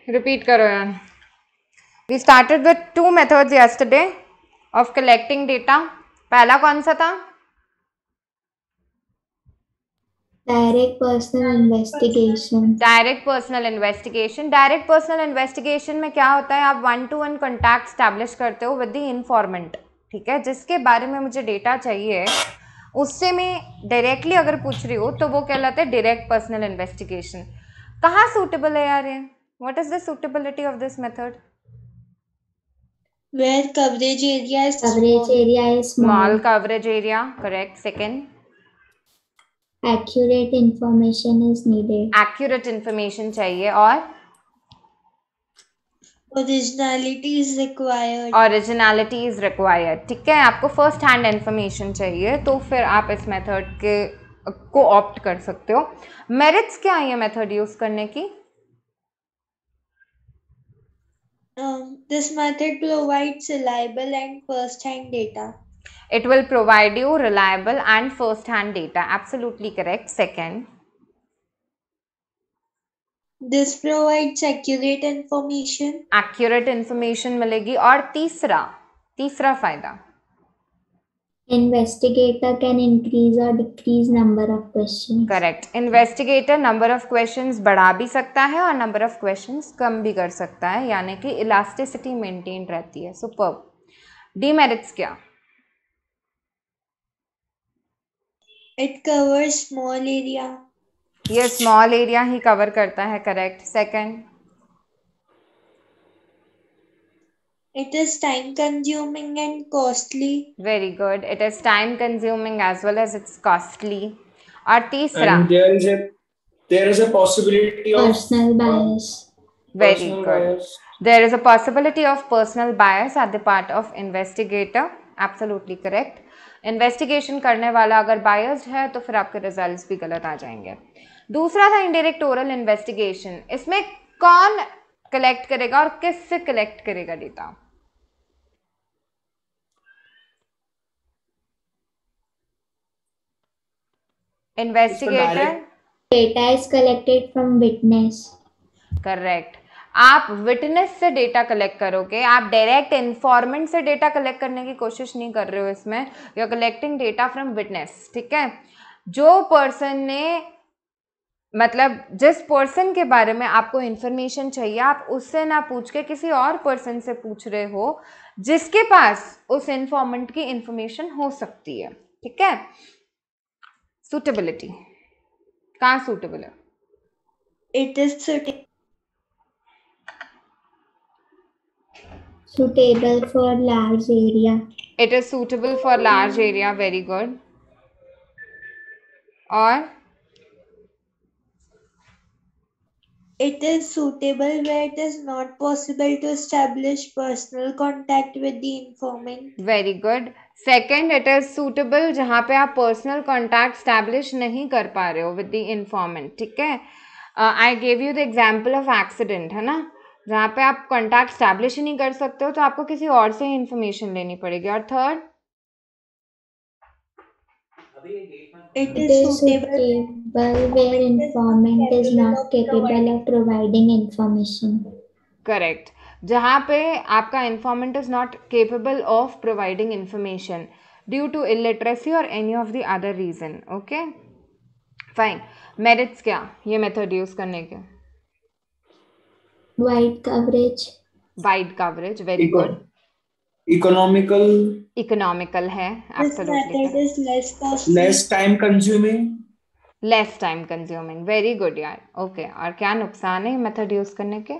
Repeat करो यार। We started with 2 methods yesterday of collecting data. पहला कौन सा था? Direct personal investigation. Direct personal investigation. Direct personal investigation में क्या होता है, आप 1-to-1 कॉन्टैक्ट स्टैब्लिश करते हो विद द इन्फॉर्मेंट, ठीक है, जिसके बारे में मुझे डेटा चाहिए उससे मैं डायरेक्टली अगर पूछ रही हूँ तो वो कहलाता है डायरेक्ट पर्सनल इन्वेस्टिगेशन। कहाँ सूटेबल है यार ये? What is the suitability of this method? Where coverage area is small coverage area, correct. Second, accurate information is needed. accurate information चाहिए। और originality is required. originality is required, ठीक है। आपको first hand information चाहिए तो फिर आप इस मेथड के को ऑप्ट कर सकते हो। मेरिट्स क्या है ये मेथड यूज करने की? This method provides reliable and first-hand data. It will provide you reliable and first-hand data. Absolutely correct. Second, this provides accurate information. accurate information मिलेगी। और तीसरा फायदा, Investigator can increase or decrease number of questions. Correct. Investigator number of questions बढ़ा भी सकता है और number of questions कम भी कर सकता है, यानी कि इलास्टिसिटी मेंटेन रहती है। सुपर्ब। डीमेरिट्स क्या? It covers small area. ये स्मॉल एरिया ही कवर करता है, correct. Second, It is time consuming and costly. Very good. It is time consuming as well as it's costly. और तीसरा, And there is a possibility of Personal bias. very personal good. bias. There is a possibility of personal bias at the part of investigator. Absolutely correct. Investigation करने वाला अगर biased है तो फिर आपके results भी गलत आ जाएंगे। दूसरा था इनडायरेक्ट ओरल इन्वेस्टिगेशन। इसमें कौन कलेक्ट करेगा और किससे कलेक्ट करेगा data? Investigator, Data is collected from witness. Correct. आप विटनेस से डेटा कलेक्ट करोगे, आप डायरेक्ट इन्फॉर्मेंट से डेटा कलेक्ट करने की कोशिश नहीं कर रहे हो इसमें। You are collecting data from witness, ठीक है। जो पर्सन ने, मतलब जिस पर्सन के बारे में आपको इंफॉर्मेशन चाहिए, आप उससे ना पूछ के किसी और पर्सन से पूछ रहे हो जिसके पास उस इन्फॉर्मेंट की इंफॉर्मेशन हो सकती है, ठीक है। सूटेबिलिटी कहाँ सूटेबल है? It is Suitable for large area. It is suitable for large area, very good. और It is suitable where it is not possible to establish personal contact with the informant. Very good. Second, it is suitable जहाँ पे आप personal contact establish नहीं कर पा रहे हो with the informant, ठीक है। I gave you the example of accident, है ना, जहाँ पे आप कॉन्टैक्ट स्टैब्लिश ही नहीं कर सकते हो तो आपको किसी और से इंफॉर्मेशन लेनी पड़ेगी। और third, It It is is suitable suitable where informant is not capable of providing information. Correct, जहाँ पे आपका informant is not capable of providing information due to illiteracy और any of the other reason. Okay fine. Merits क्या ये method use करने के? Wide coverage. Wide coverage, very good. Economical है, this method is less costly. less time consuming. Less time consuming, very good यार। Okay, और क्या नुकसान है मेथड यूज करने के?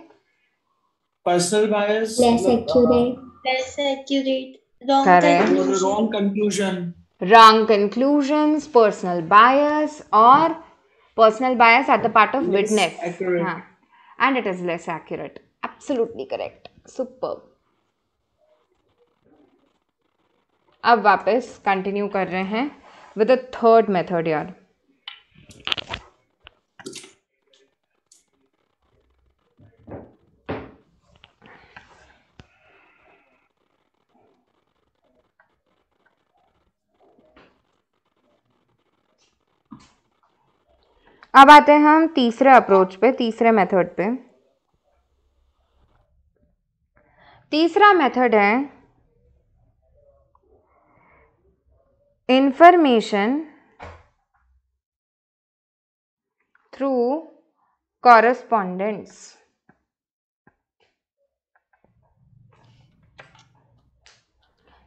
Personal bias. Less accurate. Less accurate. Wrong Correct. conclusion. Wrong conclusion. Wrong conclusions, personal bias, और personal bias at the part of Less witness. accurate. हाँ, and it is less accurate. Absolutely correct. Superb. अब वापस continue कर रहे हैं with the third method यार। अब आते हैं हम तीसरे अप्रोच पे, तीसरे मेथड पे। तीसरा मेथड है information through correspondence.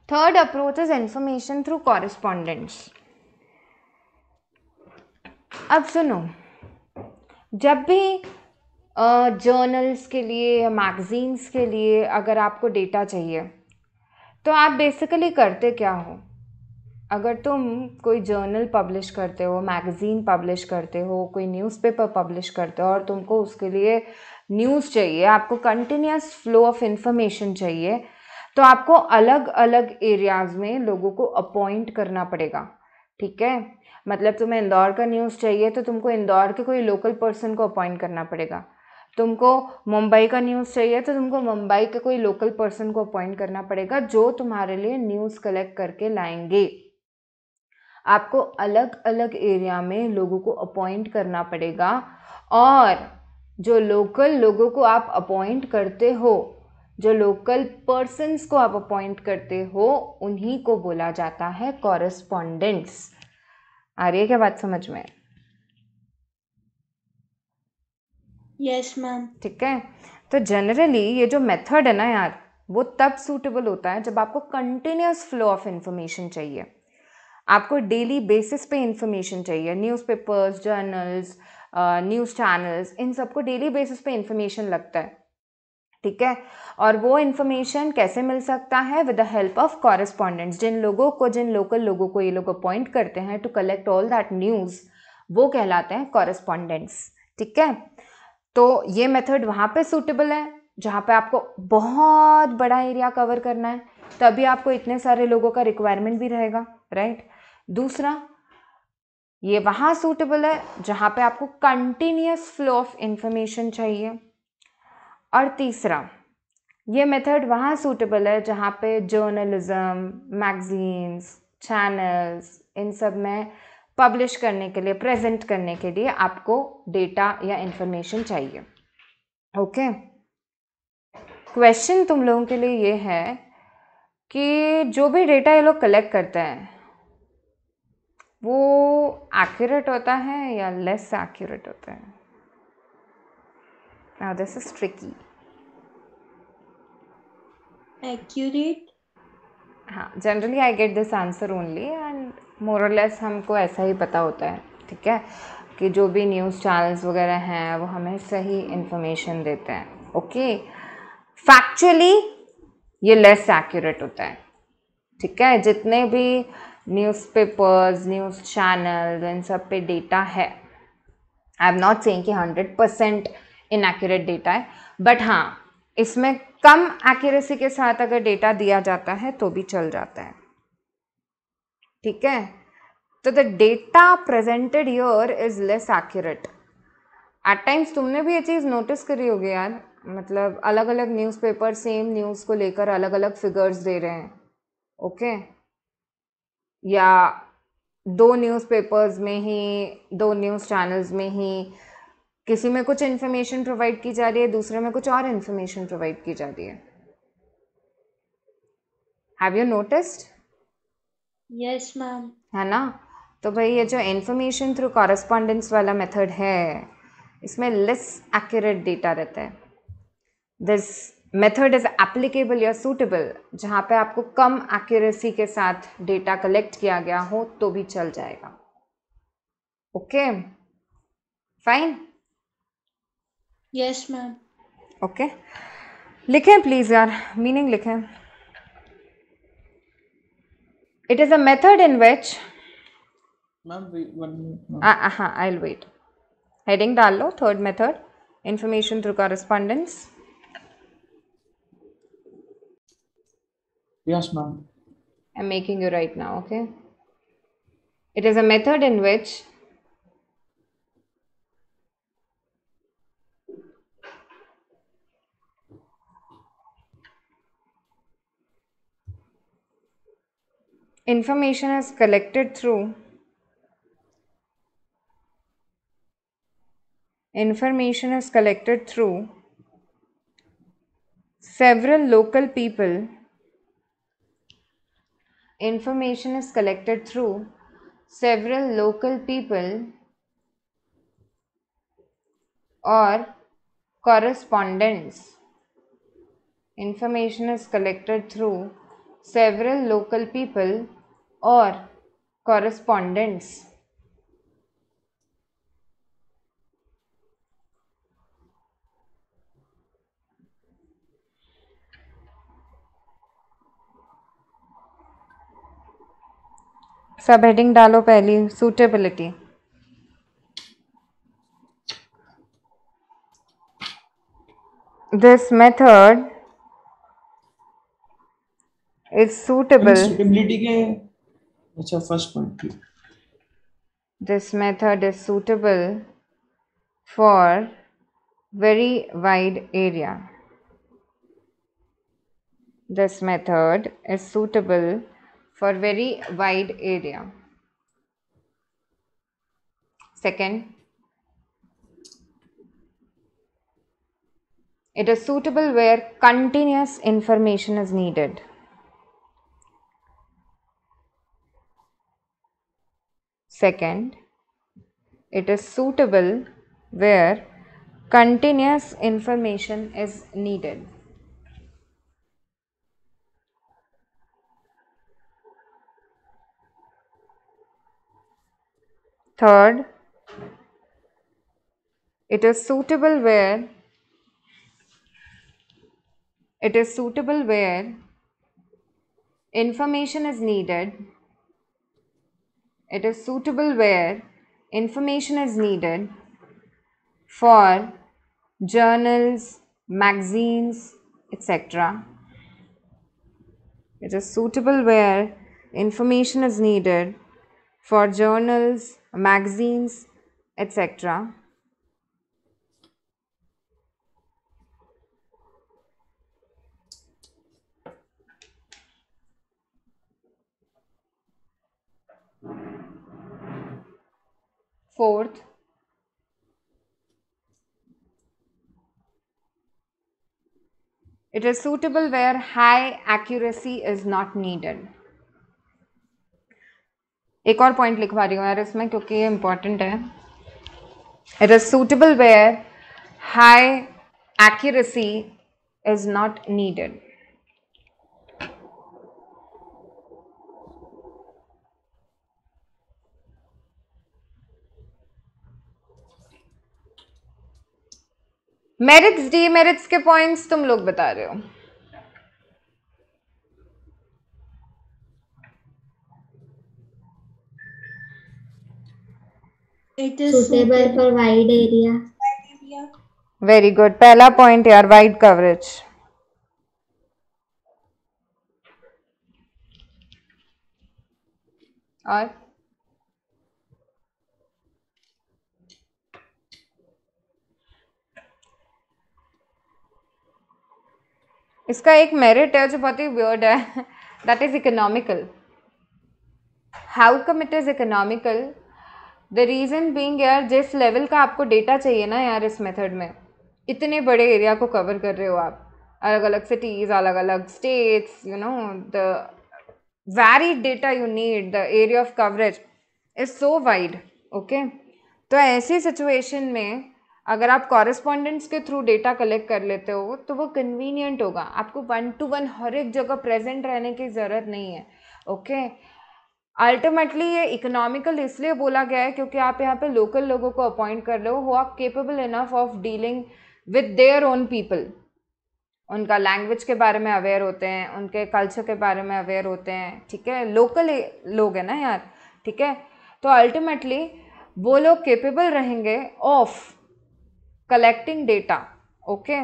Third approach is information through correspondence. अब सुनो, जब भी जर्नल्स के लिए, मैगजीन्स के लिए अगर आपको डेटा चाहिए तो आप बेसिकली करते क्या हो? अगर तुम कोई जर्नल पब्लिश करते हो, मैगज़ीन पब्लिश करते हो, कोई न्यूज़पेपर पब्लिश करते हो और तुमको उसके लिए न्यूज़ चाहिए, आपको कंटिन्यूस फ्लो ऑफ इंफॉर्मेशन चाहिए, तो आपको अलग अलग एरियाज़ में लोगों को अपॉइंट करना पड़ेगा। ठीक है, मतलब तुम्हें इंदौर का न्यूज़ चाहिए तो तुमको इंदौर के कोई लोकल पर्सन को अपॉइंट करना पड़ेगा। तुमको मुंबई का न्यूज़ चाहिए तो तुमको मुंबई के कोई लोकल पर्सन को अपॉइंट करना पड़ेगा जो तुम्हारे लिए न्यूज़ कलेक्ट करके लाएंगे। आपको अलग अलग एरिया में लोगों को अपॉइंट करना पड़ेगा, और जो लोकल लोगों को आप अपॉइंट करते हो, जो लोकल पर्सन्स को आप अपॉइंट करते हो, उन्हीं को बोला जाता है कॉरेस्पॉन्डेंट्स। आ रही है क्या बात समझ में? Yes ma'am. ठीक है, तो जनरली ये जो मेथड है ना यार, वो तब सूटेबल होता है जब आपको कंटिन्यूस फ्लो ऑफ इंफॉर्मेशन चाहिए, आपको डेली बेसिस पे इंफॉर्मेशन चाहिए। न्यूज़पेपर्स, जर्नल्स, न्यूज़ चैनल्स, इन सबको डेली बेसिस पे इंफॉर्मेशन लगता है। ठीक है, और वो इंफॉर्मेशन कैसे मिल सकता है? With the help of correspondents. जिन लोकल लोगों को ये लोग अपॉइंट करते हैं to collect all that news, वो कहलाते हैं कॉरेस्पॉन्डेंट्स। ठीक है, तो ये मेथड वहाँ पे सूटेबल है जहाँ पे आपको बहुत बड़ा एरिया कवर करना है, तभी आपको इतने सारे लोगों का रिक्वायरमेंट भी रहेगा, राइट। दूसरा, ये वहाँ सूटेबल है जहाँ पे आपको कंटिन्यूस फ्लो ऑफ इंफॉर्मेशन चाहिए। और तीसरा, ये मेथड वहाँ सूटेबल है जहाँ पे जर्नलिज्म, मैगजीन्स, चैनल्स, इन सब में पब्लिश करने के लिए, प्रेजेंट करने के लिए आपको डेटा या इंफॉर्मेशन चाहिए। ओके, क्वेश्चन तुम लोगों के लिए ये है कि जो भी डेटा ये लोग कलेक्ट करते हैं वो एक्यूरेट होता है या लेस एक्यूरेट होता है? Now this is tricky. Accurate. हाँ, generally I get this answer only, and more और लेस हमको ऐसा ही पता होता है, ठीक है, कि जो भी न्यूज़ चैनल्स वगैरह हैं वो हमें सही इन्फॉर्मेशन देते हैं। ओके, फैक्चुअली ये लेस एक्यूरेट होता है। ठीक है, जितने भी न्यूज़पेपर्स, न्यूज़ चैनल, इन सब पे डेटा है, आई एम नॉट सेइंग कि 100% इनएक्यूरेट डेटा है, बट हाँ, इसमें कम एक्यूरेसी के साथ अगर डेटा दिया जाता है तो भी चल जाता है। ठीक है, तो the data presented here is less accurate. At times तुमने भी ये चीज़ नोटिस करी होगी यार, मतलब अलग अलग न्यूज़पेपर सेम न्यूज़ को लेकर अलग अलग फिगर्स दे रहे हैं। ओके, या दो न्यूज़पेपर्स में ही, दो न्यूज़ चैनल्स में ही किसी में कुछ इन्फॉर्मेशन प्रोवाइड की जा रही है, दूसरे में कुछ और इन्फॉर्मेशन प्रोवाइड की जा रही है। Have you noticed? Yes ma'am. है ना? तो भाई ये जो इन्फॉर्मेशन थ्रू कॉरेस्पॉन्डेंस वाला मेथड है, इसमें लेस एक्यूरेट डेटा रहता है। दिस मेथड इज एप्लीकेबल या सूटेबल जहाँ पे आपको कम एक्यूरेसी के साथ डेटा कलेक्ट किया गया हो तो भी चल जाएगा। Okay, fine. Yes ma'am. Okay, लिखें प्लीज यार, मीनिंग लिखें। It is a method in which, Ma'am, wait 1 minute. Ma'am. हाँ, आई विल वेट। हेडिंग डाल लो, third method, information through correspondence. Yes, ma'am. I'm making you right now, okay? It is a method in which information is collected through several local people, information is collected through several local people or correspondence. Information is collected through several local people or correspondence. सब heading डालो पहली suitability. This method is suitable. suitability के अच्छा first point This method is suitable for very wide area. This method is suitable for very wide area. Second, it is suitable where continuous information is needed. Second, it is suitable where continuous information is needed. Third, it is suitable where information is needed. It is suitable where information is needed for journals, magazines, etc. It is suitable where information is needed for journals, magazines, etc. Fourth, it is suitable where high accuracy is not needed. एक और point लिखवा रही हूँ यार इसमें क्योंकि ये important है. It is suitable where high accuracy is not needed. Merits demerits के पॉइंट्स तुम लोग बता रहे हो. It is suitable for wide area. Very good. पहला पॉइंट यार, वाइड कवरेज. और इसका एक मेरिट है जो बहुत ही वियर्ड है. That is economical. How come it is economical? The reason being यार, जिस लेवल का आपको डेटा चाहिए ना यार इस मेथड में, इतने बड़े एरिया को कवर कर रहे हो आप, अलग अलग सिटीज़, अलग अलग states, you know, the varied data you need, the area of coverage is so wide. Okay, तो ऐसी सिचुएशन में अगर आप कॉरेस्पॉन्डेंट्स के थ्रू डेटा कलेक्ट कर लेते हो तो वो कन्वीनियंट होगा. आपको 1 to 1 हर एक जगह प्रेजेंट रहने की ज़रूरत नहीं है. ओके, अल्टीमेटली ये इकोनॉमिकल इसलिए बोला गया है क्योंकि आप यहाँ पे लोकल लोगों को अपॉइंट कर लो who are capable enough of dealing with their own people. उनका लैंग्वेज के बारे में अवेयर होते हैं, उनके कल्चर के बारे में अवेयर होते हैं. ठीक है, लोकल लोग हैं ना यार. ठीक है, तो अल्टीमेटली वो लोग केपेबल रहेंगे ऑफ कलेक्टिंग डेटा. ओके,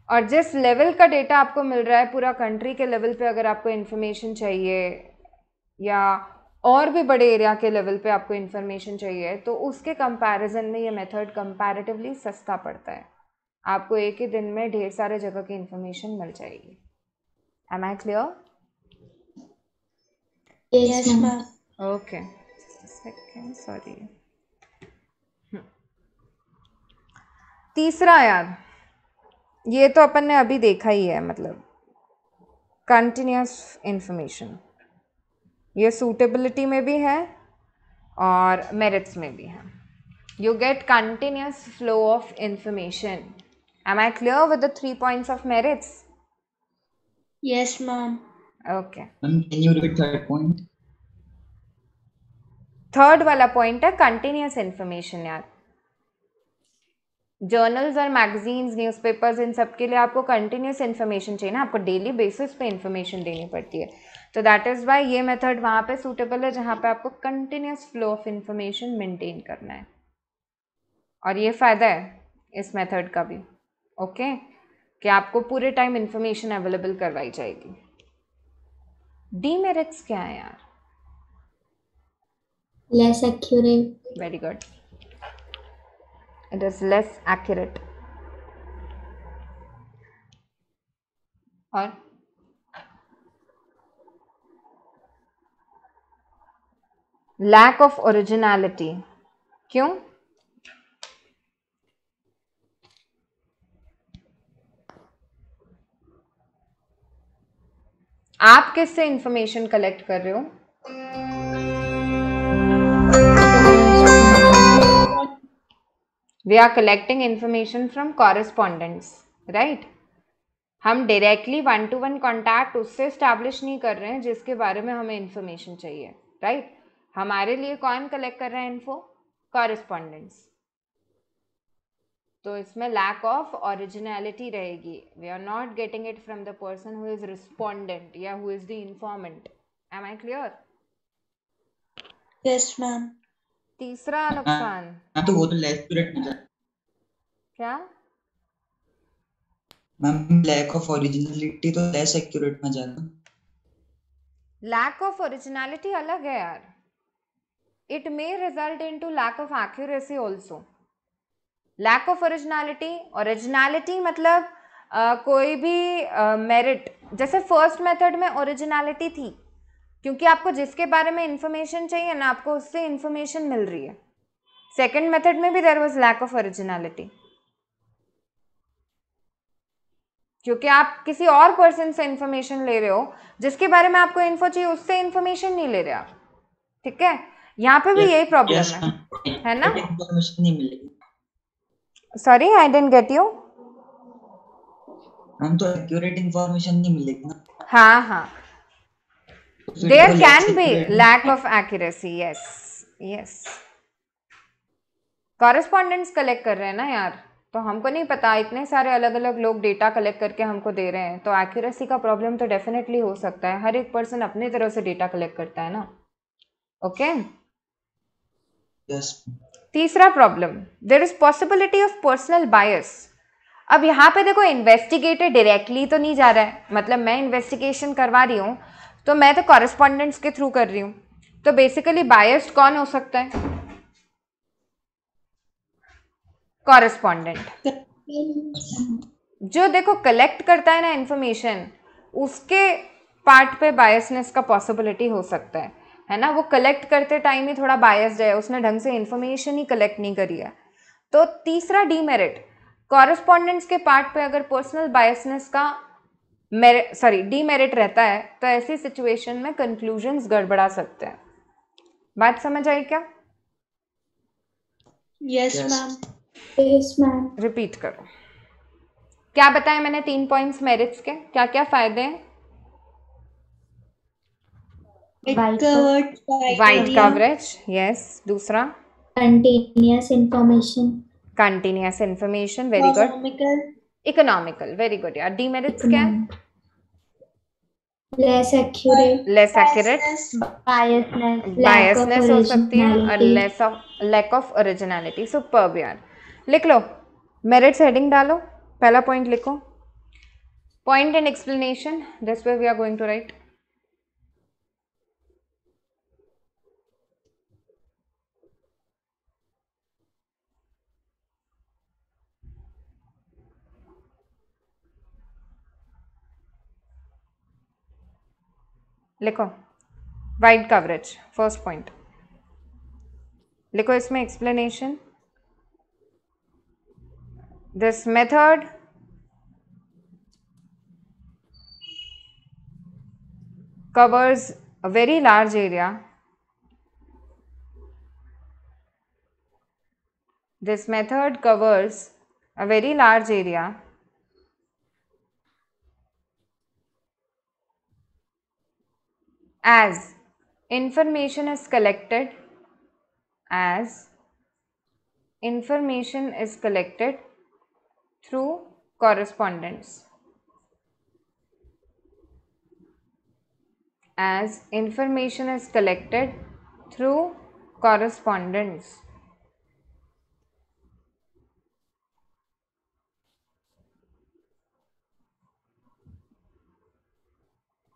और जिस लेवल का डेटा आपको मिल रहा है पूरा कंट्री के लेवल पे, अगर आपको इन्फॉर्मेशन चाहिए या और भी बड़े एरिया के लेवल पे आपको इन्फॉर्मेशन चाहिए, तो उसके कंपैरिजन में ये मेथड कंपैरेटिवली सस्ता पड़ता है. आपको एक ही दिन में ढेर सारे जगह की इन्फॉर्मेशन मिल जाएगी. Am I clear? Yes, ma'am. Okay, second, sorry. तीसरा यार, ये तो अपन ने अभी देखा ही है, मतलब कंटिन्यूस इंफॉर्मेशन, ये सूटेबिलिटी में भी है और मेरिट्स में भी है. You get continuous flow of information. Am I clear with the 3 points of merits? Yes, ma'am. Okay. Ma'am, can you repeat third point? Third वाला पॉइंट है कंटिन्यूस इंफॉर्मेशन. यार जर्नल्स और मैगजीन्स, न्यूज़पेपर्स, इन सब के लिए आपको कंटिन्यूस इन्फॉर्मेशन चाहिए ना, आपको डेली बेसिस पे इन्फॉर्मेशन देनी पड़ती है. तो दैट इज़ वाई ये मेथड वहाँ पे सूटेबल है जहाँ पे आपको continuous flow of information maintain करना है. और ये फ़ायदा है इस मेथड का भी, ओके, कि आपको पूरे टाइम इंफॉर्मेशन अवेलेबल करवाई जाएगी. डीमेरिट्स क्या है यार? Less accurate. Very good, it is less accurate. और लैक ऑफ ओरिजिनलिटी. क्यों? आप किससे इंफॉर्मेशन कलेक्ट कर रहे हो? We are collecting information from correspondents, right. हम डायरेक्टली 1-to-1 कॉन्टैक्ट उससे स्टैब्लिश नहीं कर रहे हैं जिसके बारे में हमें इंफॉर्मेशन चाहिए, राइट. हमारे लिए कौन कलेक्ट कर रहा है इन्फो? कॉरेस्पॉन्डेंट्स. तो इसमें लैक ऑफ ओरिजिनलिटी रहेगी. We are not getting it from the person who is respondent या who is the informant. Am I clear? Yes, ma'am. तीसरा नुकसान हाँ तो वो तो लेस एक्यूरेट में जाता. क्या? मैम लैक ऑफ ओरिजिनलिटी तो लेस एक्यूरेट में जाता. लैक ऑफ ओरिजिनलिटी अलग है यार. It may result in to lack of accuracy also. Lack of originality मतलब कोई भी मेरिट, जैसे फर्स्ट मेथड में ओरिजिनलिटी थी क्योंकि आपको जिसके बारे में इंफॉर्मेशन चाहिए ना, आपको उससे इंफॉर्मेशन मिल रही है. सेकंड मेथड में भी there was lack of originality क्योंकि आप किसी और पर्सन से इंफॉर्मेशन ले रहे हो जिसके बारे में आपको इन्फो चाहिए, उससे इंफॉर्मेशन नहीं ले रहे आप. ठीक है, यहाँ पे भी यही प्रॉब्लम है ना. इंफॉर्मेशन नहीं मिलेगी. Sorry, I didn't get you. हम तो एक्यूरेट इंफॉर्मेशन नहीं मिलेगी ना. हाँ हाँ, there can be lack of accuracy. Yes yes, correspondents collect कर रहे हैं ना यार, तो हमको नहीं पता, इतने सारे अलग अलग लोग डेटा कलेक्ट करके हमको दे रहे हैं, तो एक्यूरेसी का प्रॉब्लम तो डेफिनेटली हो सकता है. हर एक पर्सन अपने तरह से डेटा कलेक्ट करता है ना. ओके. यस. तीसरा problem, there is possibility of personal bias. अब यहाँ पे देखो, इन्वेस्टिगेटर डायरेक्टली तो नहीं जा रहा है, मतलब मैं इन्वेस्टिगेशन करवा रही हूँ तो मैं तो कॉरेस्पॉन्डेंट्स के थ्रू कर रही हूँ, तो बेसिकली बायस्ड कौन हो सकता है? कॉरेस्पॉन्डेंट. जो देखो कलेक्ट करता है ना इंफॉर्मेशन, उसके पार्ट पे बायसनेस का पॉसिबिलिटी हो सकता है ना. वो कलेक्ट करते टाइम ही थोड़ा बायस्ड है, उसने ढंग से इंफॉर्मेशन ही कलेक्ट नहीं करी है. तो तीसरा डीमेरिट, कॉरेस्पॉन्डेंट्स के पार्ट पे अगर पर्सनल बायसनेस का डीमेरिट रहता है तो ऐसी सिचुएशन में कंक्लूजन्स गड़बड़ा सकते हैं. बात समझ आई क्या? Yes, ma'am. Yes, ma'am. Repeat करो. क्या बताया मैंने 3 पॉइंट्स मेरिट्स के, क्या क्या फायदे हैं? It White covered wide criteria. Coverage, yes. दूसरा Continuous information. Continuous information, very good. Economical. Economical, very good यार. डीमेरिट्स क्या है? Less accurate. Less accurate, Biasness. Lack of biasness हो सकती है, और originality. Lack of originality. Superb यार. लिख लो, मेरिट्स हेडिंग डालो, पहला पॉइंट लिखो, point and explanation. This way we are going to write. लिखो वाइड कवरेज, फर्स्ट पॉइंट लिखो, इसमें explanation. This method covers a very large area. This method covers a very large area as information is collected through correspondence. As information is collected through correspondence.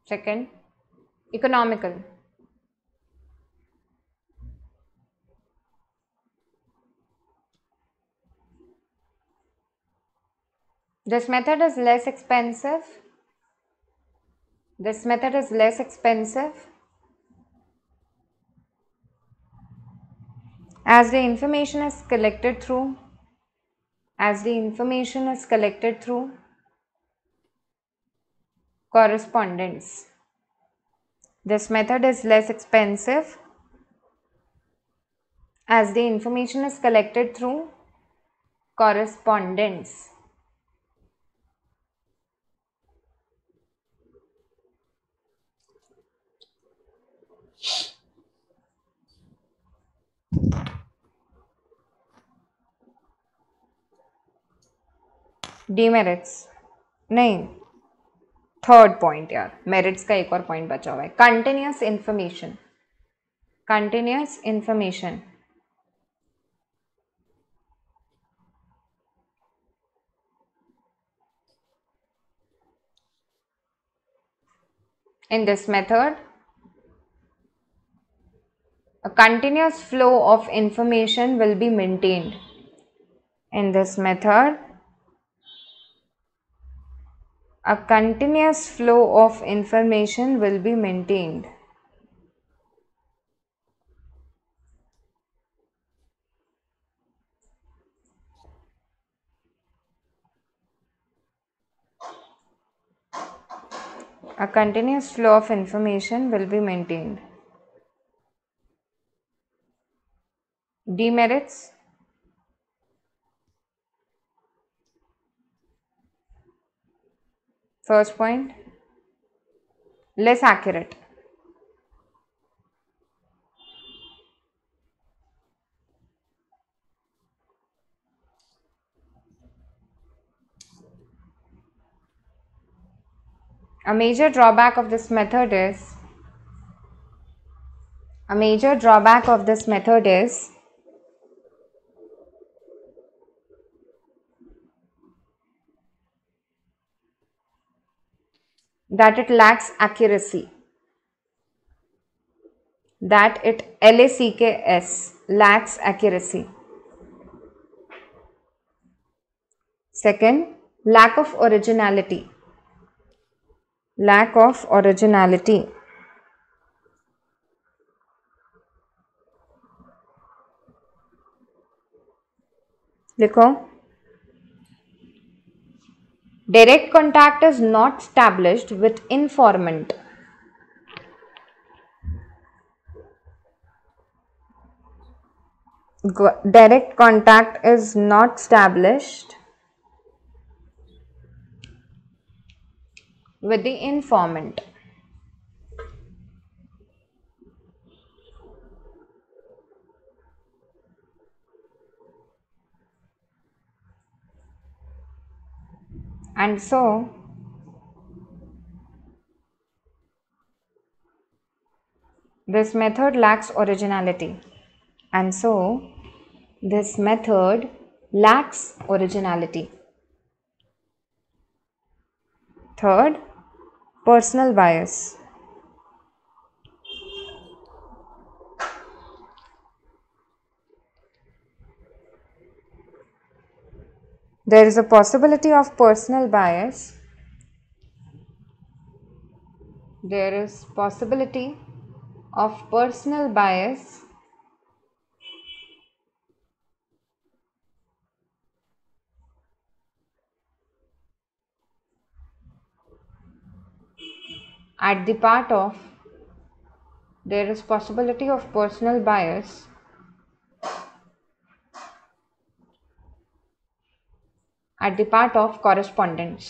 Second, economical. This method is less expensive. As the information is collected through correspondence. This method is less expensive as the information is collected through correspondence. Demerits नहीं, third point यार, merits का एक और point बचा हुआ है. Continuous information. In this method, a continuous flow of information will be maintained. In this method, a continuous flow of information will be maintained. A continuous flow of information will be maintained. Demerits. First point, less accurate. A major drawback of this method is that it lacks accuracy. Lacks accuracy. Second, lack of originality. लिखो. Direct contact is not established with informant. Direct contact is not established with the informant. And so, this method lacks originality. Third, personal bias. There is a possibility of personal bias. At the part of there is possibility of personal bias at the part of correspondence.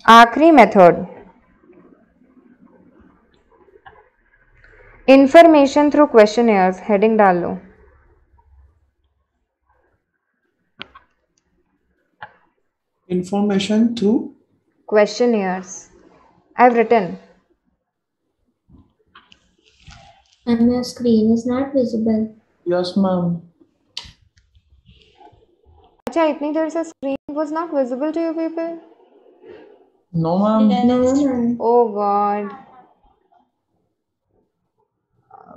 आखिरी method, information through questionnaires, heading डाल लो। Information through questionnaires. I've written. And your screen is not visible. yes ma'am. अच्छा, इतनी देर से screen was not visible to you people? No ma'am. No, ma'am. Oh God.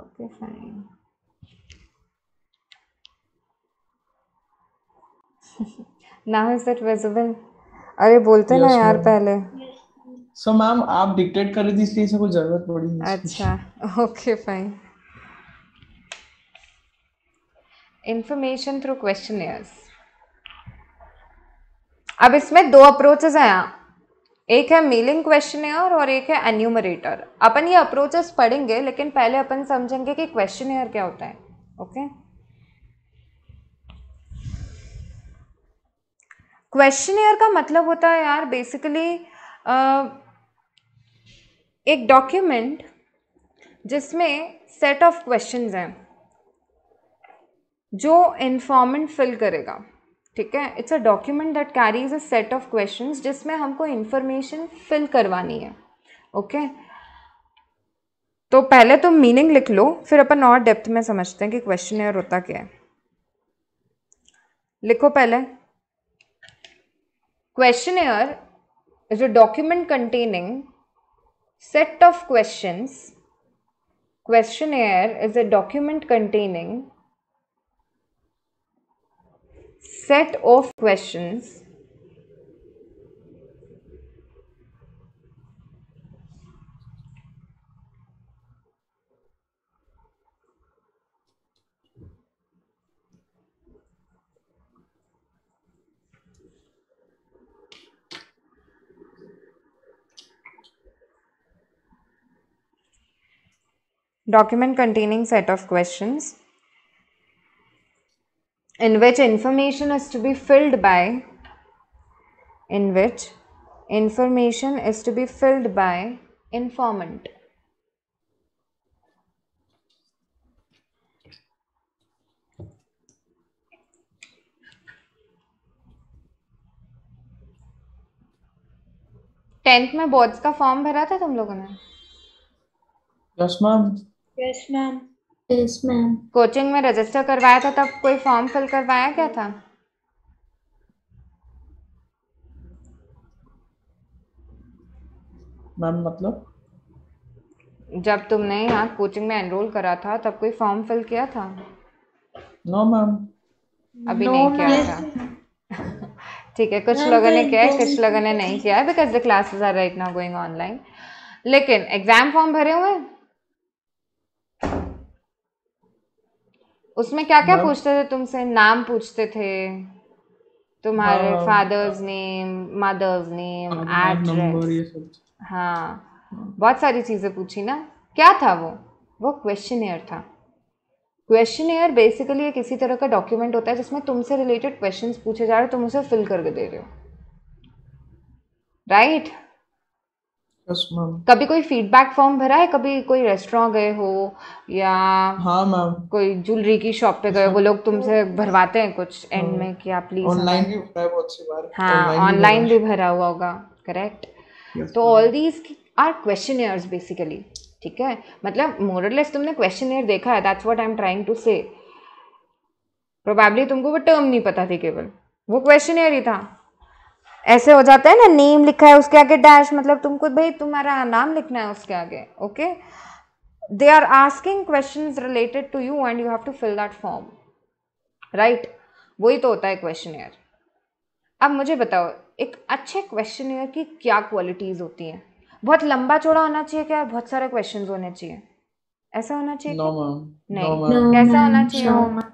Okay, fine. Now is it visible? अरे बोलते ना Yes, यार ma'am. पहले। So ma'am आप dictate कर रही थी इसलिए इसे कोई जरूरत पड़ी नहीं इसकी। अच्छा, okay fine. Information through questionnaires. अब इसमें दो अप्रोचेस हैं यहाँ, एक है मेलिंग क्वेश्चनियर और एक है एन्यूमरेटर। अपन ये अप्रोचेस पढ़ेंगे, लेकिन पहले अपन समझेंगे कि क्वेश्चनियर क्या होता है। ओके, क्वेश्चनियर का मतलब होता है यार बेसिकली एक डॉक्यूमेंट जिसमें सेट ऑफ क्वेश्चंस हैं जो इन्फॉर्मेंट फिल करेगा। ठीक है, it's a document that carries a set of questions जिसमें हमको इंफॉर्मेशन फिल करवानी है। ओके, तो पहले तुम मीनिंग लिख लो, फिर अपन और डेप्थ में समझते हैं कि क्वेश्चनियर होता क्या है। लिखो पहले, questionnaire is a document containing set of questions. Questionnaire is a document containing set of questions document containing set of questions in which information is to be filled by informant. Tenth में boards का form भरा था तुम लोगों ने? Yes ma'am. Yes, ma'am. Yes, ma'am. Coaching में register करवाया था तब कोई फॉर्म फिल करवाया क्या था? मैम मतलब जब तुमने यहाँ कोचिंग में एनरोल करा था तब कोई फॉर्म फिल किया था? No ma'am. अभी No, नहीं किया ma'am. था। ठीक है, कुछ Ma'am, लोगों ने तो किया है, कुछ information लोगों ने नहीं किया है, because the classes are right now going online. लेकिन एग्जाम फॉर्म भरे हुए हैं, उसमें क्या क्या मैम पूछते थे तुमसे? नाम पूछते थे, तुम्हारे हाँ फादर्स नेम, मदर्स नेम, आधार नंबर एड्रेस, ये सब। हाँ बहुत सारी चीज़ें पूछी ना। क्या था वो क्वेश्चनियर था। क्वेश्चनियर बेसिकली एक इसी तरह का डॉक्यूमेंट होता है जिसमें तुमसे रिलेटेड क्वेश्चंस पूछे जा रहे हो, तुम उसे फिल करके दे रहे हो, राइट? Yes ma'am. कभी कोई फीडबैक फॉर्म भरा है? कभी कोई रेस्टोरेंट गए हो या हाँ मैम। कोई ज्वेलरी की शॉप पे गए, वो लोग तुमसे भरवाते हैं कुछ एंड हाँ। में कि आप प्लीज ऑनलाइन भी भरा है बहुत सी बार। हाँ ऑनलाइन भी भरा हुआ होगा, करेक्ट? Yes, तो ma'am. All these are questionnaires basically. ठीक है, मतलब मोरलेस तुमने क्वेश्चनियर देखा है, that's what I am trying to say. Probably तुमको वो टर्म नहीं पता थी, केवल वो क्वेश्चनियर ही था। ऐसे हो जाता है ना, नेम लिखा है उसके आगे डैश, मतलब तुमको भाई तुम्हारा नाम लिखना है उसके आगे। Okay, they are asking questions related to you and you have to fill that form, right? वही तो होता है क्वेश्चनियर। अब मुझे बताओ, एक अच्छे क्वेश्चनियर की क्या क्वालिटीज होती हैं? बहुत लंबा चौड़ा होना चाहिए क्या? बहुत सारे क्वेश्चंस होने चाहिए? ऐसा होना चाहिए नो क्या? मैम, नहीं, नो No, मैम, कैसा होना ma'am. चाहिए? Short,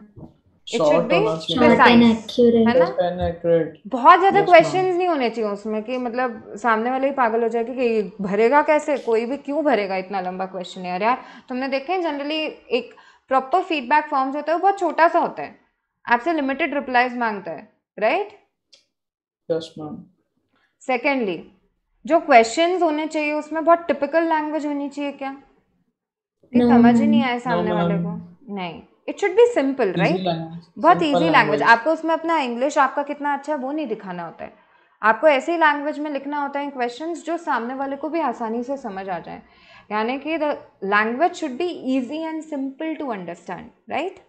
it should short be होना चाहिए, short and प्रिसाइज, accurate. है ना? crisp and accurate. बहुत ज़्यादा यस मैम, क्वेश्चंस नहीं होने चाहिए उसमें कि मतलब सामने वाले ही पागल हो जाए कि ये भरेगा कैसे, कोई भी क्यों भरेगा इतना लंबा क्वेश्चन यार। यार तुमने देखे हैं जनरली एक प्रॉपर फीडबैक फॉर्म्स होता है वो बहुत छोटा सा होता है, आपसे लिमिटेड रिप्लाईज मांगता है, राइट? यस मैम, सेकेंडली, जो क्वेश्चंस होने चाहिए उसमें बहुत टिपिकल लैंग्वेज होनी चाहिए क्या, कि No, समझ ही नहीं ma'am. आए नो सामने वाले मैम, को? नहीं, it should B simple, easy right? Language, बहुत सिंपल इजी लैंग्वेज। लैंग्वेज. आपको उसमें अपना इंग्लिश आपका कितना अच्छा है वो नहीं दिखाना होता है, आपको ऐसी लैंग्वेज में लिखना होता है क्वेश्चंस जो सामने वाले को भी आसानी से समझ आ जाए, यानी कि the language should be easy and simple to understand, right?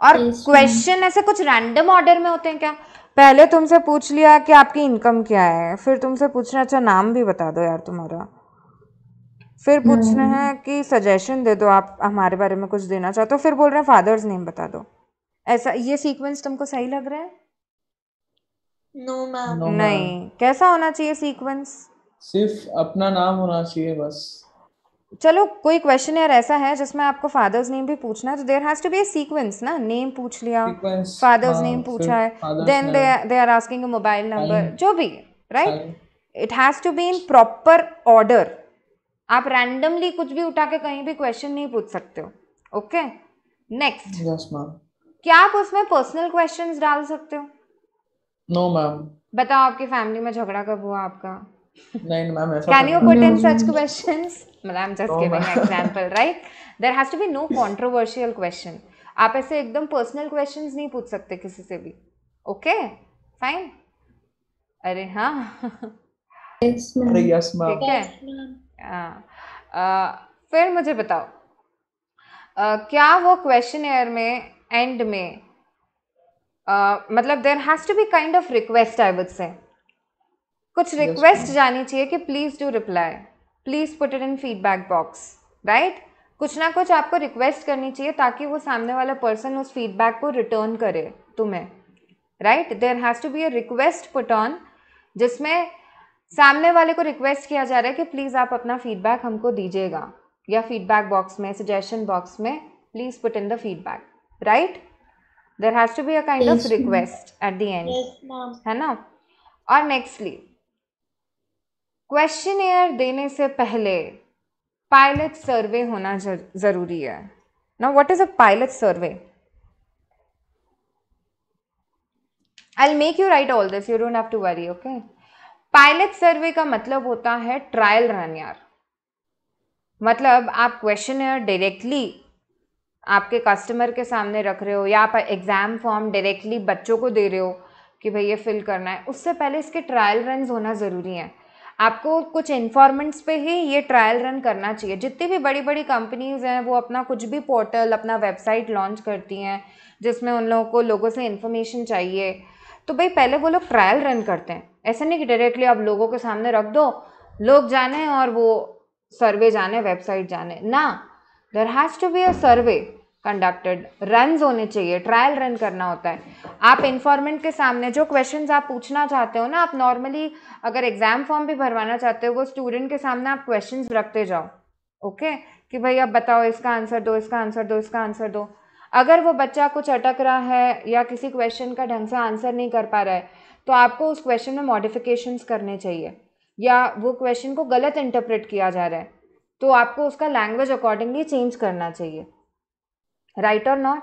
और Yes, ma'am. क्वेश्चन ऐसे कुछ रैंडम ऑर्डर में होते हैं क्या? पहले तुमसे पूछ लिया कि आपकी इनकम क्या है, फिर तुमसे पूछना अच्छा नाम भी बता दो यार तुम्हारा, फिर पूछना No. है कि सजेशन दे दो, आप हमारे बारे में कुछ देना चाहते हो, फिर बोल रहे हैं फादर्स नेम बता दो। ऐसा ये सीक्वेंस तुमको सही लग रहा है? No, ma'am. नो मैम, नहीं, कैसा होना चाहिए सीक्वेंस? सिर्फ अपना नाम होना चाहिए बस. चलो कोई क्वेश्चन यार ऐसा है जिसमें आपको फादर्स नेम भी पूछना है तो there has to be a sequence ना, नेम पूछ लिया, सीक्वेंस, फादर्स हाँ, नेम फिर पूछा है, father's then name, they are asking a mobile number, time, जो भी, right? Time. It has to be in proper order. आप रैंडमली कुछ भी उठा के कहीं भी क्वेश्चन नहीं पूछ सकते हो, ओके? नेक्स्ट, यस मैम, क्या आप उसमें पर्सनल क्वेश्चंस डाल सकते हो? नो मैम, बताओ आपकी फैमिली में झगड़ा कब हुआ आपका? नहीं मैम, ऐसा Can तो you नहीं. put No, in such ma'am. questions? Well, I'm just no giving ma'am, example, right? There has to be no controversial question. आप ऐसे एकदम पर्सनल क्वेश्चंस नहीं पूछ सकते किसी से भी, ओके? फाइन? अरे हाँ Yes, अरे ma'am. यस मैम, ठीक है। Yes, ma'am. फिर मुझे बताओ, क्या वो क्वेश्चनेयर में एंड में मतलब there has to be kind of request, I would say कुछ यस रिक्वेस्ट मैम, जानी चाहिए कि please do reply, please put it in feedback box, right? कुछ ना कुछ आपको रिक्वेस्ट करनी चाहिए ताकि वो सामने वाला पर्सन उस फीडबैक को रिटर्न करे तुम्हें, right? There has to be a request put on जिसमें सामने वाले को रिक्वेस्ट किया जा रहा है कि प्लीज़ आप अपना फीडबैक हमको दीजिएगा, या फीडबैक बॉक्स में, सजेशन बॉक्स में please put in the feedback, right? There has to be a kind of Yes, ma'am. Request at the end, Yes, ma'am. है ना? और नेक्स्टली, क्वेश्चनेयर देने से पहले पायलट सर्वे होना जरूरी है। Now what is a pilot survey? I make you write all this, you don't have to worry, okay? Pilot survey का मतलब होता है ट्रायल रन यार। मतलब आप क्वेश्चनेयर डायरेक्टली आपके कस्टमर के सामने रख रहे हो, या आप एग्जाम फॉर्म डायरेक्टली बच्चों को दे रहे हो कि भाई ये फिल करना है, उससे पहले इसके ट्रायल रन होना ज़रूरी है। आपको कुछ इन्फॉर्मेंट्स पे ही ये ट्रायल रन करना चाहिए। जितनी भी बड़ी बड़ी कंपनीज़ हैं वो अपना कुछ भी पोर्टल, अपना वेबसाइट लॉन्च करती हैं जिसमें उन लोगों को लोगों से इन्फॉर्मेशन चाहिए, तो भाई पहले वो लोग ट्रायल रन करते हैं। ऐसा नहीं कि डायरेक्टली आप लोगों के सामने रख दो, लोग जाने और वो सर्वे जाने, वेबसाइट जाने ना। There has to be a survey conducted, runs होने चाहिए, ट्रायल रन करना होता है। आप इन्फॉर्मेंट के सामने जो क्वेश्चंस आप पूछना चाहते हो ना, आप नॉर्मली अगर एग्जाम फॉर्म भी भरवाना चाहते हो वो स्टूडेंट के सामने आप क्वेश्चंस रखते जाओ, ओके? कि भाई अब बताओ, इसका आंसर दो, इसका आंसर दो, इसका आंसर दो। अगर वो बच्चा कुछ अटक रहा है या किसी क्वेश्चन का ढंग से आंसर नहीं कर पा रहा है तो आपको उस क्वेश्चन में मॉडिफिकेशंस करने चाहिए, या वो क्वेश्चन को गलत इंटरप्रेट किया जा रहा है तो आपको उसका लैंग्वेज अकॉर्डिंगली चेंज करना चाहिए, राइट और नॉट?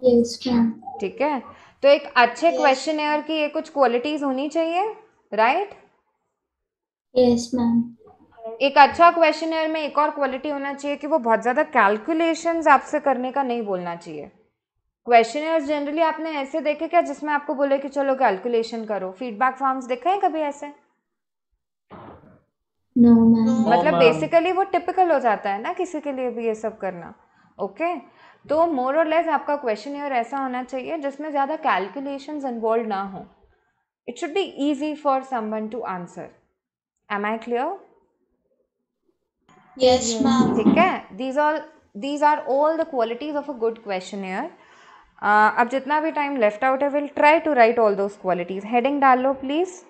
Yes, ma'am. ठीक है, तो एक अच्छे Yes. क्वेश्चनेयर की ये कुछ क्वालिटीज होनी चाहिए, राइट? Yes, ma'am. एक अच्छा क्वेश्चनेयर में एक और क्वालिटी होना चाहिए कि वो बहुत ज़्यादा कैलकुलेशंस आपसे करने का नहीं बोलना चाहिए। क्वेश्चनेयर्स जनरली आपने ऐसे देखे क्या जिसमें आपको बोले कि चलो कैलकुलेशन करो? फीडबैक फॉर्म्स देखे हैं कभी ऐसे? No, ma'am. नो मतलब मैम, बेसिकली वो टिपिकल हो जाता है ना किसी के लिए भी ये सब करना, ओके? तो मोर और लेस आपका क्वेश्चनेयर ऐसा होना चाहिए जिसमें ज़्यादा कैलकुलेशंस इन्वॉल्व ना हो। It should be easy for someone to answer. Am I clear? Yes, ma'am. ठीक है, these are all the qualities of a good questionnaire. अब जितना भी टाइम लेफ्ट आउट है will try to write all those qualities. Heading डाल लो please.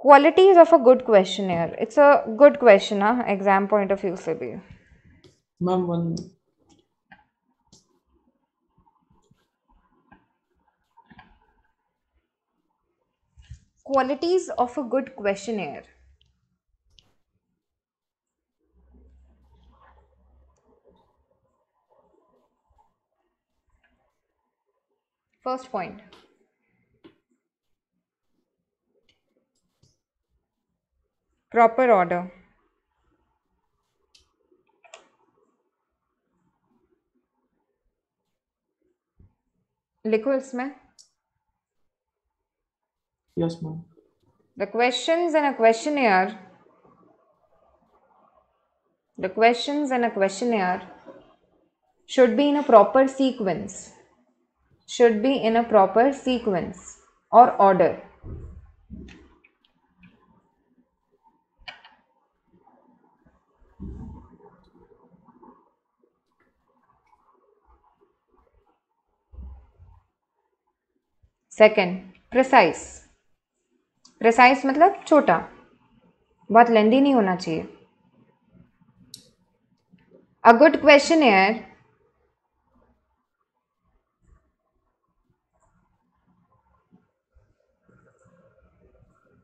Qualities of a good questionnaire, it's a good question ना exam point of view से भी। Ma'am one Qualities of a good questionnaire. First point. Proper order. लिखो इसमें। Yes ma'am. The questions in a questionnaire should be in a proper sequence. Should be in a proper sequence or order. Second, precise. Precise मतलब छोटा, बहुत लेंदी नहीं होना चाहिए। A good questionnaire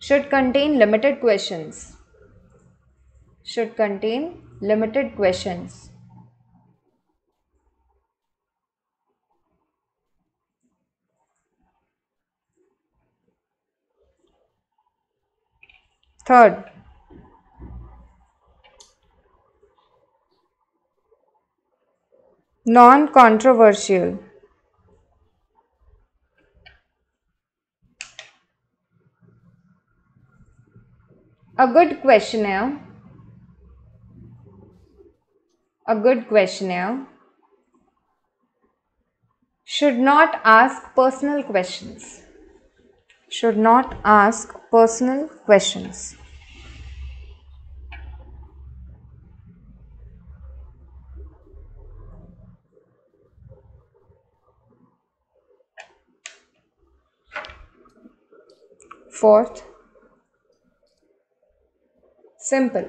should contain limited questions. Should contain limited questions. Third, non-controversial. A good questionnaire should not ask personal questions. Should not ask personal questions. Fourth, simple.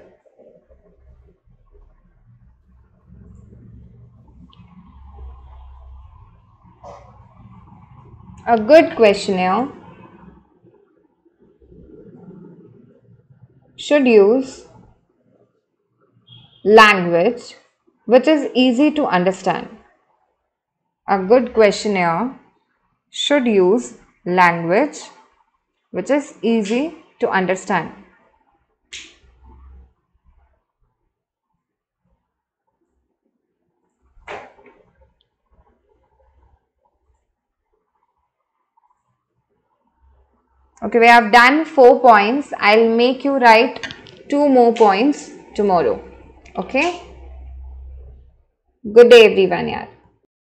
A good questionnaire should use language which is easy to understand. A good questionnaire should use language which is easy to understand. Okay, we have done 4 points. I'll make you write 2 more points tomorrow. Okay? Good day everyone, yaar.